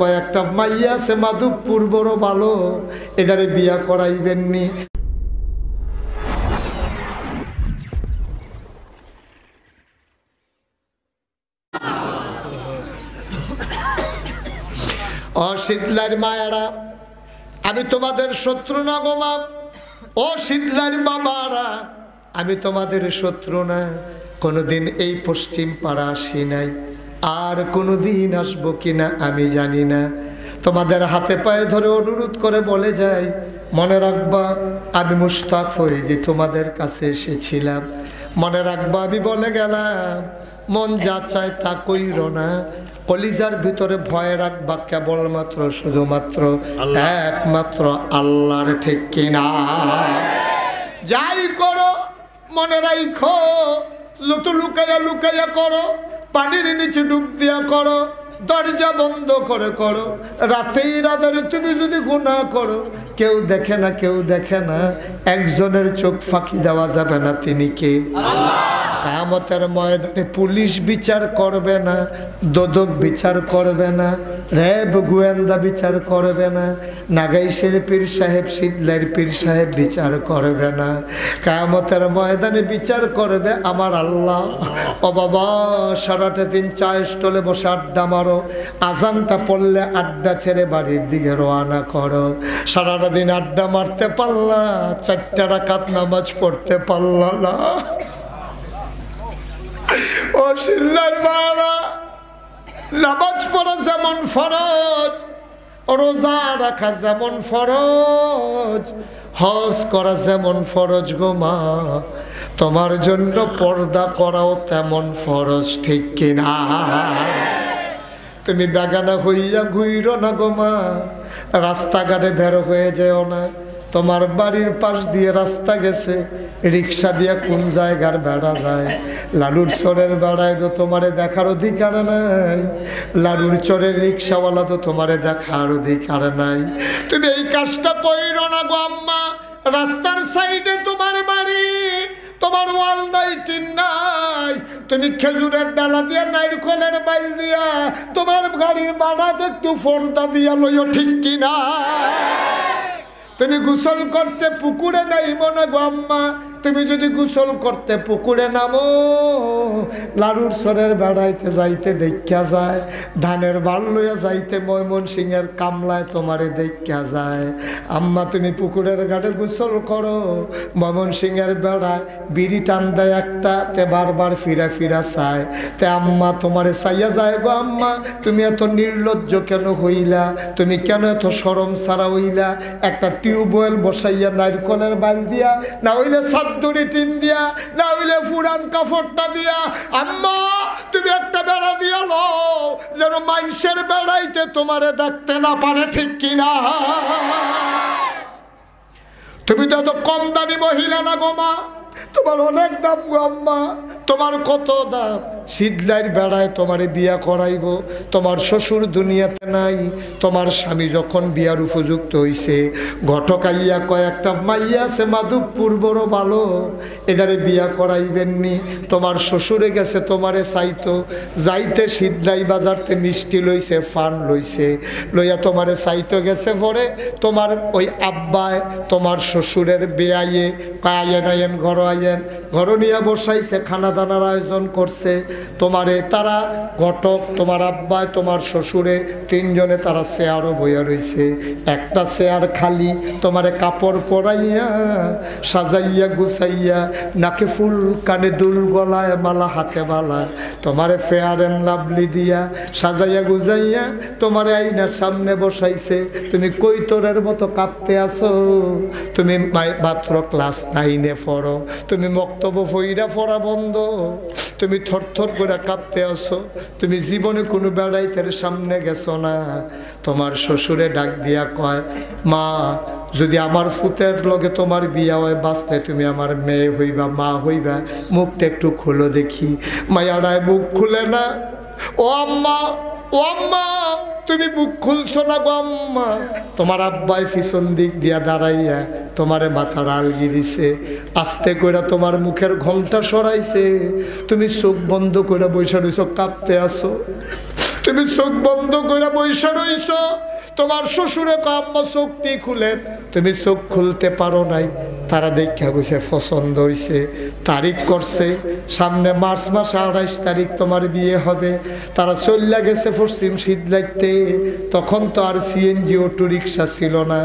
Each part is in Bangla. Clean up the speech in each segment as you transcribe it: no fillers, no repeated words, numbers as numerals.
কয়েকটা মাইয়া আছে মাধবপুর বড় ভালো, এটারে বিয়া করাইবেননি। ও শীতলার মায়েরা, আমি তোমাদের শত্রু না গো মা। ও শীতলার বাবারা, আমি তোমাদের শত্রু না। কোনোদিন এই পশ্চিম পাড়া আসি নাই, আর কোনোদিন আসবো কিনা আমি জানি না। তোমাদের হাতে পায়ে ধরে অনুরোধ করে বলে যাই, মনে রাখবা আমি মুশতাক ফরিজি তোমাদের কাছে এসেছিলাম। মনে রাখবা আমি বলে গেলাম, মন যা চায় তা কইরো না। কলিজার ভিতরে ভয় রাখবা কেবলমাত্র শুধুমাত্র একমাত্র আল্লাহর, ঠিক কিনা? যাই করো মনে রাখো, যত লুকাইয়া লুকাইয়া করো, পানির নিচে ডুব দিয়া করো, দরজা বন্ধ করে করো, রাতেই রাতে তুমি যদি গুনাহ করো, কেউ দেখে না, কেউ দেখে না। একজনের চোখ ফাঁকি দেওয়া যাবে না, তিনি কে? কিয়ামতের ময়দানে পুলিশ বিচার করবে না, দোদক বিচার করবে না, র্যাব গোয়েন্দা বিচার করবে না, নাগাইশের পীর সাহেব শীতলার পীর সাহেব বিচার করবে না। কিয়ামতের ময়দানে বিচার করবে আমার আল্লাহ। ও বাবা, সারাটা দিন চা স্টলে বসে আড্ডা মারো, আজানটা পড়লে আড্ডা ছেড়ে বাড়ির দিকে রওনা করো। সারাটা দিন আড্ডা মারতে পারলা, 4 রাকাত নামাজ পড়তে পারলা না। ও শীতলার মারা, নামাজ পড়া যেমন ফরজ, রোজা রাখা যেমন ফরজ, হজ করা যেমন ফরজ গো মা, তোমার জন্য পর্দা করাও তেমন ফরজ, ঠিক কিনা? তুমি বেগানা হইয়া ঘুইরো না গো মা, রাস্তাঘাটে বের হয়ে যেও না। তোমার বাড়ির পাশ দিয়ে রাস্তা গেছে, রিক্সা দিয়ে কোন জায়গার বেড়া যায়, লালুর চরের বেড়ায় তো তোমারে দেখার অধিকার নাই, লালুর চরের রিক্সাওয়ালা তো তোমারে দেখার অধিকার নাই। তুমি এই কাজটা কইরো না গো আম্মা। রাস্তার সাইডে তোমার বাড়ি, তোমার ওয়াল নাই, টিন নাই, তুমি খেজুরের ডালা দিয়া নারকেলের বাইল দিয়া তোমার গাড়ির বাড়াতে একটু পর্দা দিয়া লইও, ঠিক কিনা? তুমি গোসল করতে পুকুরে নাইমো না গো আম্মা। তুমি যদি গোসল করতে পুকুরে নামো, লালুর সরের বেড়াইতে যাইতে দেখা যায়, ধানের বাল লইয়া যাইতে ময়মনসিংহের কামলায় তোমারে দেখা যায়। আম্মা তুমি পুকুরের ঘাটে গোসল করো, ময়মনসিংহের বেড়ায় বিড়ি টান দেয় একটা, তে বারবার ফিরা ফিরা চায়, তে আম্মা তোমারে চাইয়া যায় গো আম্মা। তুমি এত নির্লজ্জ কেন হইলা? তুমি কেন এত শরম ছাড়া হইলা? একটা টিউবওয়েল বসাইয়া নারকলের বাল দিয়া, না হইলে দড়ি টিন দিয়া, না হইলে পুরান কাপড়টা দিয়া, আম্মা তুমি একটা বেড়া দিয়া লো, যেন মানুষের বেড়াইতে তোমারে দেখতে না পারে, ঠিক কিনা? তুমি তো এত কম দামি মহিলা না গো মা, তোমার অনেক দাম গো আম্মা। তোমার কত দাম? শীতলার বেড়ায় তোমারে বিয়া করাইব, তোমার শ্বশুর দুনিয়াতে নাই। তোমার স্বামী যখন বিয়ার উপযুক্ত হইছে, ঘটকাইয়া কয়েকটা মাইয়া আছে মাধবপুর বড় ভালো, এটারে বিয়া করাইবেননি। তোমার শ্বশুরে গেছে তোমারে চাইতো, যাইতে শীতলাই বাজারতে মিষ্টি লইছে, ফান লইছে, লইয়া তোমারে চাইতো গেছে। পরে তোমার ওই আব্বায় তোমার শ্বশুরের বেয়াইয়ে কায়েন আয়েন ঘর আয়েন ঘর নিয়ে বসাইছে, খানা দানার আয়োজন করছে। তোমারে তারা ঘটক, তোমার আব্বায়, তোমার শ্বশুরে, 3 জনে তারা চেয়ারও বইয়া রয়েছে। একটা চেয়ার খালি, তোমারে কাপড় পরাইয়া সাজাইয়া গুছাইয়া, নাকে ফুল, কানে দুল, গলায় মালা, হাতে মালা, তোমারে ফেয়ার অ্যান্ড লাভলি দিয়া সাজাইয়া গুজাইয়া তোমারে আইনার সামনে বসাইছে। তুমি কৈতরের মতো কাঁপতে আসো। তুমি মাত্র ক্লাস 9-এ পড়ো, তুমি মক্তব্য ফইরা পড়া বন্ধ, তুমি থরথর করে কাঁপতে আসো। তুমি জীবনে কোনো বেড়াইতের সামনে গেছো না। তোমার শ্বশুরে ডাক দিয়া কয়, মা যদি আমার ফুতের লগে তোমার বিয়া হয়, বাঁচলে তুমি আমার মেয়ে হইবা, মা হইবা, মুখটা একটু খুলো দেখি। মায়ারায় মুখ খুলে না। ও আম্মা, ও আম্মা, তুমি মুখ খুলছো না গো আম্মা। তোমার আব্বাই পিছন দিক দিয়া দাঁড়াইয়া তোমারে মাথার আলগি দিছে, আস্তে করে তোমার মুখের ঘোমটা সরাইছে। তুমি চোখ বন্ধ করে বসে রইছো, কাঁপতে আসো। তুমি চোখ বন্ধ করে বসে রইছ। তোমার শ্বশুরে কয় আম্মা চোখটি খুলেন, তুমি চোখ খুলতে পারো নাই। তারা দেখা গেছে পছন্দ হয়েছে, তারিখ করছে, সামনে মার্চ মাস 28 তারিখ তোমার বিয়ে হবে। তারা চলে গেছে পশ্চিম শীতলাইতে। তখন তো আর সিএনজি অটো রিক্সা ছিল না।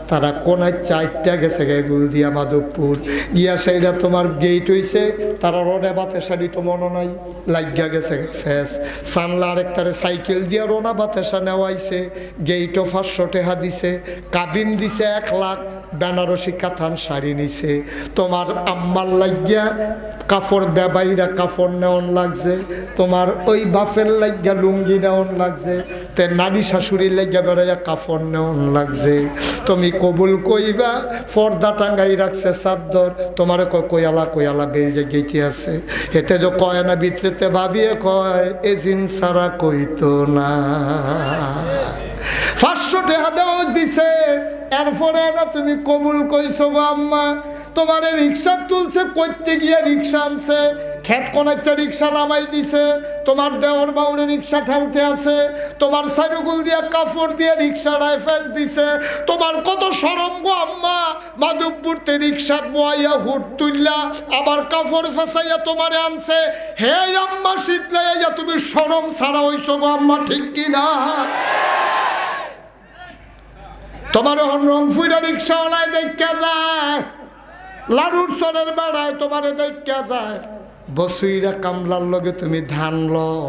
তারা কোনায় 4টা গেছে গুলদিয়া মাধবপুর গিয়া, সেইটা তোমার গেট হইছে। তারা রোডে বাতে শাড়ি তো মনে নাই, লাগিয়া গেছে ফেস সানলা। আরেকটারে সাইকেল দিয়া রোনা বাতাসা নেওয়াইছে। গেইটও 500 টাকা দিছে, কাবিন দিছে 1 লাখ, বেনারসি কাতান শাড়ি নিছে। তোমার আম্মার লাগিয়া কাপড় বেবাইরা কাপড় নেওয়ান লাগছে, তোমার ওই বাপের লাগিয়া লুঙ্গি নেওয়ান লাগছে, তে নারী শাশুড়ির লাগিয়া বেড়াইয়া কাপড় নেওয়ান লাগছে। তুমি কবুল কইবা, পর্দা টাঙ্গাই রাখছে চাদর। তোমার কয়ালা কয়ালা বেরিয়ে গেইতে আছে। এতে তো কয় না ভিতরেতে ভাবিয়ে কয় এজিন সারা কইতো না। 500 টাকা দেওয়া দিছে, এরপরে না তুমি কবুল কইছো গো আম্মা। তোমার রিক্সা তুলছে, করতে গিয়ে রিক্সা আনছে, খেত কোনাচ্চা রিক্সা নামাই দিছে। তোমার দেওয়ার বাউরে রিক্সা ঠেলতে আছে, তোমার সাইরুগুল দিয়ে কাপড় দিয়ে রিক্সা রাইফেস দিছে। তোমার কত শরম গো আম্মা, মাধবপুরতে রিক্সা বয়াইয়া হুট তুললা, আবার কাপড় ফেসাইয়া তোমারে আনছে। হে আম্মা শীতলাইয়া তুমি শরম ছাড়া হইছো গো আম্মা, ঠিক কিনা? তোমার রংপুরা রিক্সাওয়ালায় দেখা যায়, লাড়ুর সরের বেড়ায় তোমারে দেখা যায়। বসুইরা কামলার লগে তুমি ধান লও,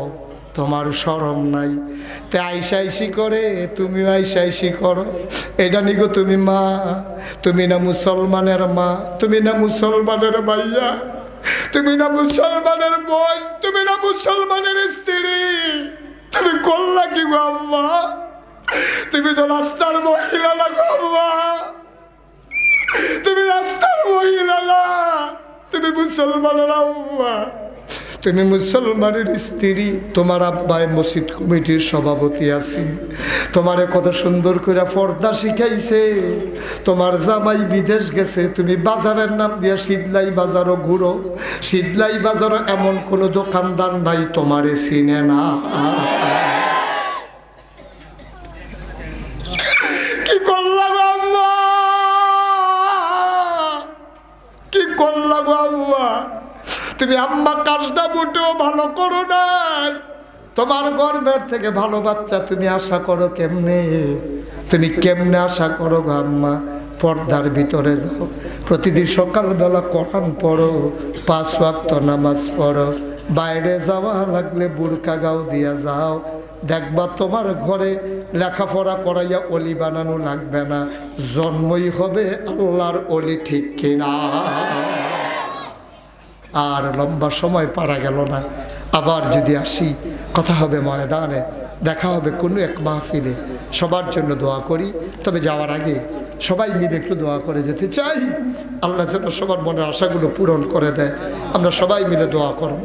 তোমার শরম নাই। তে আইসাইসি করে, তুমিও আইসাইসি করো। এটা নিগো তুমি মা, তুমি না মুসলমানের মা, তুমি না মুসলমানের ভাইয়া, তুমি না মুসলমানের বোন, তুমি না মুসলমানের স্ত্রী। তুমি করলা কি গো আম্মা? তুমি তো রাস্তার মহিলা না গো আম্মা, তুমি রাস্তার মহিলা না, তুমি মুসলমানের আম্মা, তুমি মুসলমানের স্ত্রী। তোমার আব্বাই মসজিদ কমিটির সভাপতি আছি, তোমারে কত সুন্দর করে পর্দা শিখাইছে। তোমার জামাই বিদেশ গেছে, তুমি বাজারের নাম দিয়া শীতলাই বাজারও ঘুরো। শীতলাই বাজারও এমন কোনো দোকানদার নাই তোমারে চিনে না। কি করলাম আম্মা, কি করলাম আম্মা? তুমি আম্মা কাজটা মোটেও ভালো করো নাই। তোমার গর্ভের থেকে ভালো বাচ্চা তুমি আশা করো কেমনে? তুমি কেমনে আশা করো গো আম্মা? পর্দার ভিতরে যাও, প্রতিদিন সকালবেলা কোরআন পড়ো, 5 ওয়াক্ত নামাজ পড়ো। বাইরে যাওয়া লাগলে বুরকা গাও দিয়া যাও। দেখবা তোমার ঘরে লেখাপড়া করাইয়া অলি বানানো লাগবে না, জন্মই হবে আল্লাহর অলি, ঠিক কিনা? আর লম্বা সময় পারা গেল না, আবার যদি আসি কথা হবে ময়দানে, দেখা হবে কোনো এক মাহফিলে। সবার জন্য দোয়া করি, তবে যাওয়ার আগে সবাই মিলে একটু দোয়া করে যেতে চাই। আল্লাহ যেন সবার মনের আশাগুলো পূরণ করে দেয়। আমরা সবাই মিলে দোয়া করব।